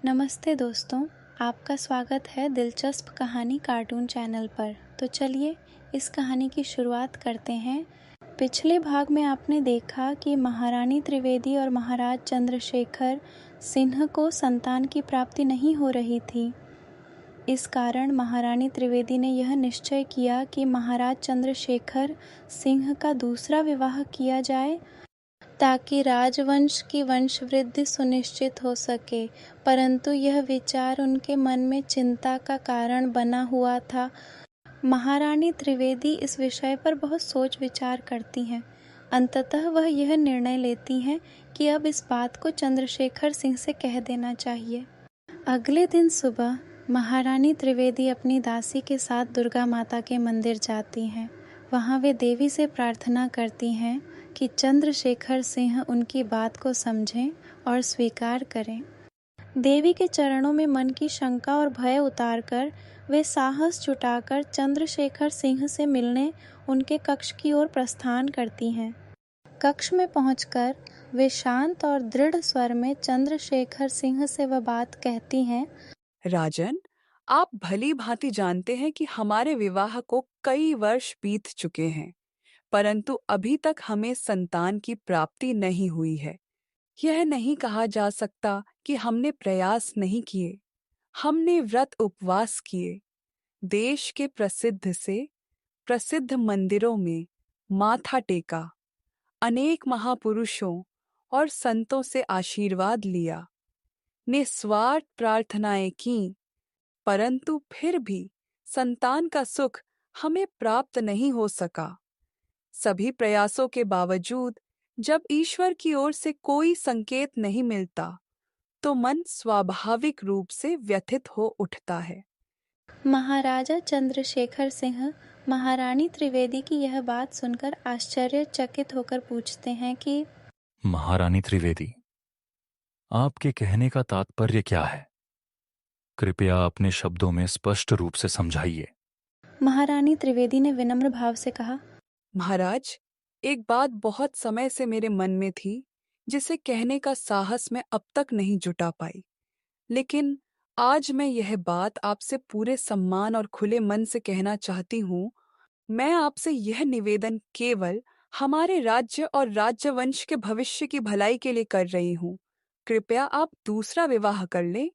नमस्ते दोस्तों, आपका स्वागत है दिलचस्प कहानी कार्टून चैनल पर। तो चलिए इस कहानी की शुरुआत करते हैं। पिछले भाग में आपने देखा कि महारानी त्रिवेदी और महाराज चंद्रशेखर सिंह को संतान की प्राप्ति नहीं हो रही थी। इस कारण महारानी त्रिवेदी ने यह निश्चय किया कि महाराज चंद्रशेखर सिंह का दूसरा विवाह किया जाए ताकि राजवंश की वंशवृद्धि सुनिश्चित हो सके। परंतु यह विचार उनके मन में चिंता का कारण बना हुआ था। महारानी त्रिवेदी इस विषय पर बहुत सोच विचार करती हैं। अंततः वह यह निर्णय लेती हैं कि अब इस बात को चंद्रशेखर सिंह से कह देना चाहिए। अगले दिन सुबह महारानी त्रिवेदी अपनी दासी के साथ दुर्गा माता के मंदिर जाती हैं। वहाँ वे देवी से प्रार्थना करती हैं कि चंद्रशेखर सिंह उनकी बात को समझें और स्वीकार करें। देवी के चरणों में मन की शंका और भय उतारकर वे साहस जुटाकर चंद्रशेखर सिंह से मिलने उनके कक्ष की ओर प्रस्थान करती हैं। कक्ष में पहुंचकर वे शांत और दृढ़ स्वर में चंद्रशेखर सिंह से वह बात कहती हैं। राजन, आप भली भांति जानते हैं कि हमारे विवाह को कई वर्ष बीत चुके हैं, परंतु अभी तक हमें संतान की प्राप्ति नहीं हुई है। यह नहीं कहा जा सकता कि हमने प्रयास नहीं किए। हमने व्रत उपवास किए, देश के प्रसिद्ध से प्रसिद्ध मंदिरों में माथा टेका, अनेक महापुरुषों और संतों से आशीर्वाद लिया, निस्वार्थ प्रार्थनाएं की, परंतु फिर भी संतान का सुख हमें प्राप्त नहीं हो सका। सभी प्रयासों के बावजूद जब ईश्वर की ओर से कोई संकेत नहीं मिलता, तो मन स्वाभाविक रूप से व्यथित हो उठता है। महाराजा चंद्रशेखर सिंह महारानी त्रिवेदी की यह बात सुनकर आश्चर्यचकित होकर पूछते हैं कि महारानी त्रिवेदी, आपके कहने का तात्पर्य क्या है? कृपया अपने शब्दों में स्पष्ट रूप से समझाइए। महारानी त्रिवेदी ने विनम्र भाव से कहा, महाराज, एक बात बहुत समय से मेरे मन में थी, जिसे कहने का साहस मैं अब तक नहीं जुटा पाई। लेकिन आज मैं यह बात आपसे पूरे सम्मान और खुले मन से कहना चाहती हूँ। मैं आपसे यह निवेदन केवल हमारे राज्य और राज्यवंश के भविष्य की भलाई के लिए कर रही हूँ। कृपया आप दूसरा विवाह कर लें।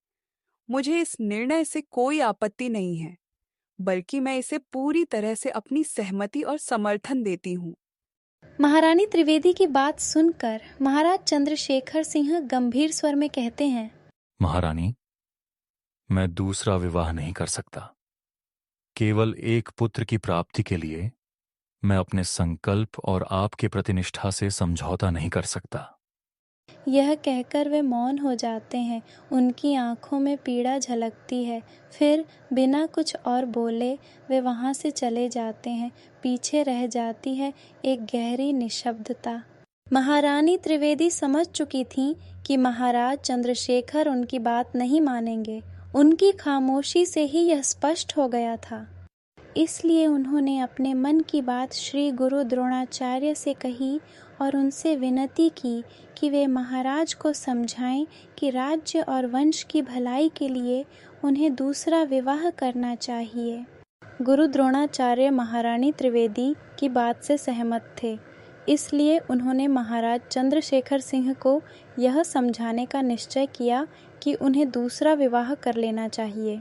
मुझे इस निर्णय से कोई आपत्ति नहीं है, बल्कि मैं इसे पूरी तरह से अपनी सहमति और समर्थन देती हूँ। महारानी त्रिवेदी की बात सुनकर महाराज चंद्रशेखर सिंह गंभीर स्वर में कहते हैं, महारानी, मैं दूसरा विवाह नहीं कर सकता। केवल एक पुत्र की प्राप्ति के लिए मैं अपने संकल्प और आपके प्रति निष्ठा से समझौता नहीं कर सकता। यह कहकर वे मौन हो जाते हैं। उनकी आंखों में पीड़ा झलकती है। फिर बिना कुछ और बोले वे वहां से चले जाते हैं। पीछे रह जाती है एक गहरी निशब्दता। महारानी त्रिवेदी समझ चुकी थीं कि महाराज चंद्रशेखर उनकी बात नहीं मानेंगे। उनकी खामोशी से ही यह स्पष्ट हो गया था। इसलिए उन्होंने अपने मन की बात श्री गुरु द्रोणाचार्य से कही और उनसे विनती की कि वे महाराज को समझाएं कि राज्य और वंश की भलाई के लिए उन्हें दूसरा विवाह करना चाहिए। गुरु द्रोणाचार्य महारानी त्रिवेदी की बात से सहमत थे। इसलिए उन्होंने महाराज चंद्रशेखर सिंह को यह समझाने का निश्चय किया कि उन्हें दूसरा विवाह कर लेना चाहिए।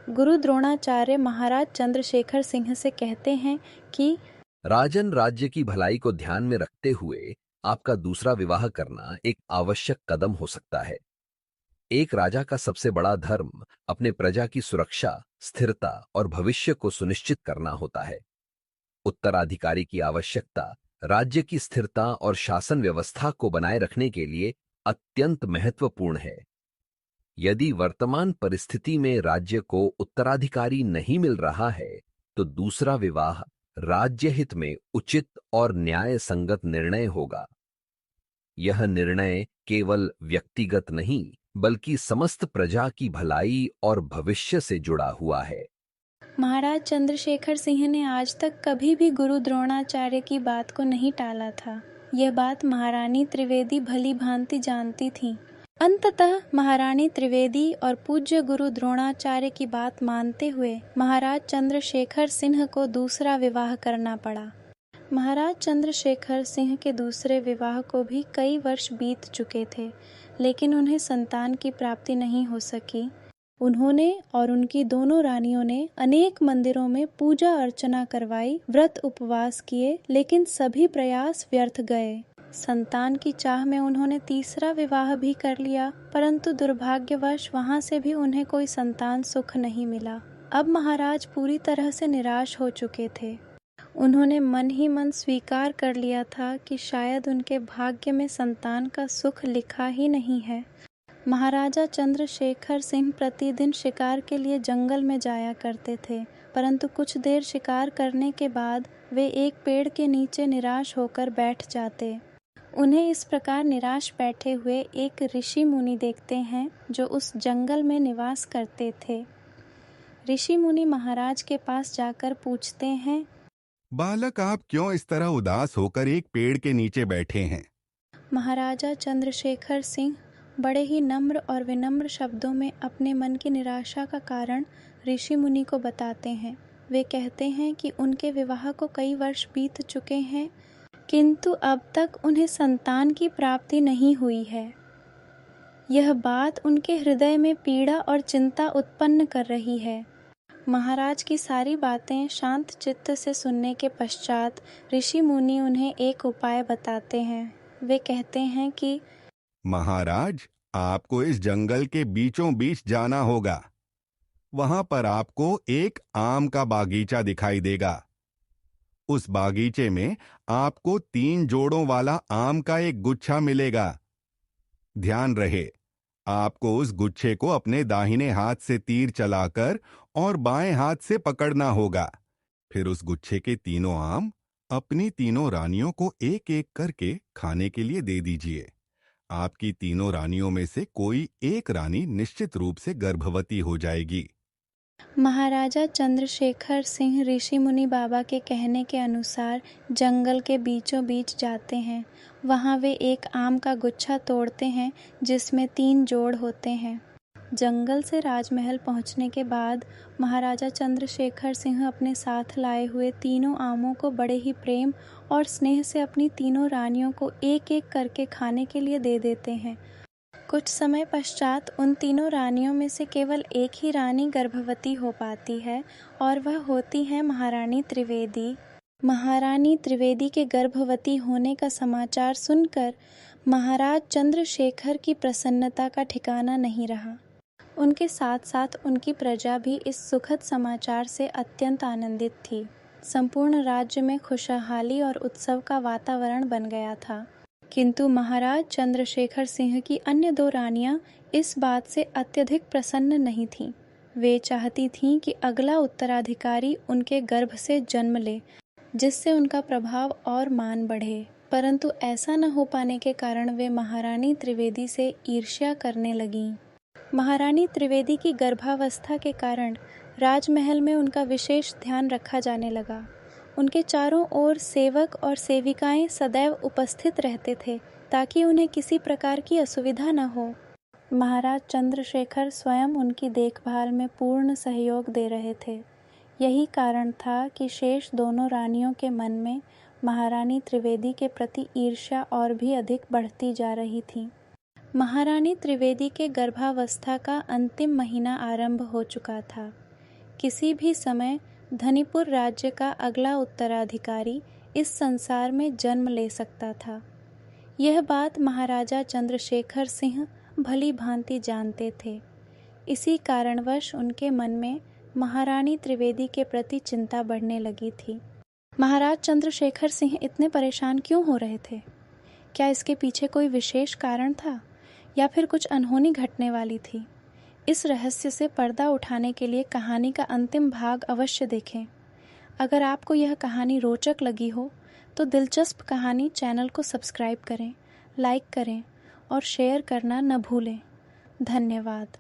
गुरु द्रोणाचार्य महाराज चंद्रशेखर सिंह से कहते हैं कि राजन, राज्य की भलाई को ध्यान में रखते हुए आपका दूसरा विवाह करना एक आवश्यक कदम हो सकता है। एक राजा का सबसे बड़ा धर्म अपने प्रजा की सुरक्षा, स्थिरता और भविष्य को सुनिश्चित करना होता है। उत्तराधिकारी की आवश्यकता राज्य की स्थिरता और शासन व्यवस्था को बनाए रखने के लिए अत्यंत महत्वपूर्ण है। यदि वर्तमान परिस्थिति में राज्य को उत्तराधिकारी नहीं मिल रहा है, तो दूसरा विवाह राज्य हित में उचित और न्याय संगत निर्णय होगा। यह निर्णय केवल व्यक्तिगत नहीं, बल्कि समस्त प्रजा की भलाई और भविष्य से जुड़ा हुआ है। महाराज चंद्रशेखर सिंह ने आज तक कभी भी गुरु द्रोणाचार्य की बात को नहीं टाला था। यह बात महारानी त्रिवेदी भली भांति जानती थीं। अंततः महारानी त्रिवेदी और पूज्य गुरु द्रोणाचार्य की बात मानते हुए महाराज चंद्रशेखर सिंह को दूसरा विवाह करना पड़ा। महाराज चंद्रशेखर सिंह के दूसरे विवाह को भी कई वर्ष बीत चुके थे, लेकिन उन्हें संतान की प्राप्ति नहीं हो सकी। उन्होंने और उनकी दोनों रानियों ने अनेक मंदिरों में पूजा अर्चना करवाई, व्रत उपवास किए, लेकिन सभी प्रयास व्यर्थ गए। संतान की चाह में उन्होंने तीसरा विवाह भी कर लिया, परंतु दुर्भाग्यवश वहां से भी उन्हें कोई संतान सुख नहीं मिला। अब महाराज पूरी तरह से निराश हो चुके थे। उन्होंने मन ही मन स्वीकार कर लिया था कि शायद उनके भाग्य में संतान का सुख लिखा ही नहीं है। महाराजा चंद्रशेखर सिंह प्रतिदिन शिकार के लिए जंगल में जाया करते थे, परंतु कुछ देर शिकार करने के बाद वे एक पेड़ के नीचे निराश होकर बैठ जाते। उन्हें इस प्रकार निराश बैठे हुए एक ऋषि मुनि देखते हैं जो उस जंगल में निवास करते थे। ऋषि मुनि महाराज के पास जाकर पूछते हैं, बालक, आप क्यों इस तरह उदास होकर एक पेड़ के नीचे बैठे हैं? महाराजा चंद्रशेखर सिंह बड़े ही नम्र और विनम्र शब्दों में अपने मन की निराशा का कारण ऋषि मुनि को बताते हैं। वे कहते हैं कि उनके विवाह को कई वर्ष बीत चुके हैं, किंतु अब तक उन्हें संतान की प्राप्ति नहीं हुई है। यह बात उनके हृदय में पीड़ा और चिंता उत्पन्न कर रही है। महाराज की सारी बातें शांत चित्त से सुनने के पश्चात ऋषि मुनि उन्हें एक उपाय बताते हैं। वे कहते हैं कि महाराज, आपको इस जंगल के बीचों बीच जाना होगा। वहां पर आपको एक आम का बागीचा दिखाई देगा। उस बागीचे में आपको 3 जोड़ों वाला आम का एक गुच्छा मिलेगा। ध्यान रहे, आपको उस गुच्छे को अपने दाहिने हाथ से तीर चलाकर और बाएं हाथ से पकड़ना होगा। फिर उस गुच्छे के 3 आम अपनी 3 रानियों को एक एक करके खाने के लिए दे दीजिए। आपकी 3 रानियों में से कोई एक रानी निश्चित रूप से गर्भवती हो जाएगी। महाराजा चंद्रशेखर सिंह ऋषि मुनि बाबा के कहने के अनुसार जंगल के बीचों बीच जाते हैं। वहां वे एक आम का गुच्छा तोड़ते हैं जिसमें 3 जोड़ होते हैं। जंगल से राजमहल पहुंचने के बाद महाराजा चंद्रशेखर सिंह अपने साथ लाए हुए 3 आमों को बड़े ही प्रेम और स्नेह से अपनी 3 रानियों को एक एक करके खाने के लिए दे देते हैं। कुछ समय पश्चात उन 3 रानियों में से केवल एक ही रानी गर्भवती हो पाती है और वह होती है महारानी त्रिवेदी। महारानी त्रिवेदी के गर्भवती होने का समाचार सुनकर महाराज चंद्रशेखर की प्रसन्नता का ठिकाना नहीं रहा। उनके साथ साथ उनकी प्रजा भी इस सुखद समाचार से अत्यंत आनंदित थी। संपूर्ण राज्य में खुशहाली और उत्सव का वातावरण बन गया था। किंतु महाराज चंद्रशेखर सिंह की अन्य 2 रानियां इस बात से अत्यधिक प्रसन्न नहीं थीं। वे चाहती थीं कि अगला उत्तराधिकारी उनके गर्भ से जन्म ले, जिससे उनका प्रभाव और मान बढ़े। परंतु ऐसा न हो पाने के कारण वे महारानी त्रिवेदी से ईर्ष्या करने लगीं। महारानी त्रिवेदी की गर्भावस्था के कारण राजमहल में उनका विशेष ध्यान रखा जाने लगा। उनके चारों ओर सेवक और सेविकाएं सदैव उपस्थित रहते थे ताकि उन्हें किसी प्रकार की असुविधा न हो। महाराज चंद्रशेखर स्वयं उनकी देखभाल में पूर्ण सहयोग दे रहे थे। यही कारण था कि शेष 2 रानियों के मन में महारानी त्रिवेदी के प्रति ईर्ष्या और भी अधिक बढ़ती जा रही थी। महारानी त्रिवेदी के गर्भावस्था का अंतिम महीना आरंभ हो चुका था। किसी भी समय धनीपुर राज्य का अगला उत्तराधिकारी इस संसार में जन्म ले सकता था। यह बात महाराजा चंद्रशेखर सिंह भली भांति जानते थे। इसी कारणवश उनके मन में महारानी त्रिवेदी के प्रति चिंता बढ़ने लगी थी। महाराज चंद्रशेखर सिंह इतने परेशान क्यों हो रहे थे? क्या इसके पीछे कोई विशेष कारण था या फिर कुछ अनहोनी घटने वाली थी? इस रहस्य से पर्दा उठाने के लिए कहानी का अंतिम भाग अवश्य देखें। अगर आपको यह कहानी रोचक लगी हो तो दिलचस्प कहानी चैनल को सब्सक्राइब करें, लाइक करें और शेयर करना न भूलें। धन्यवाद।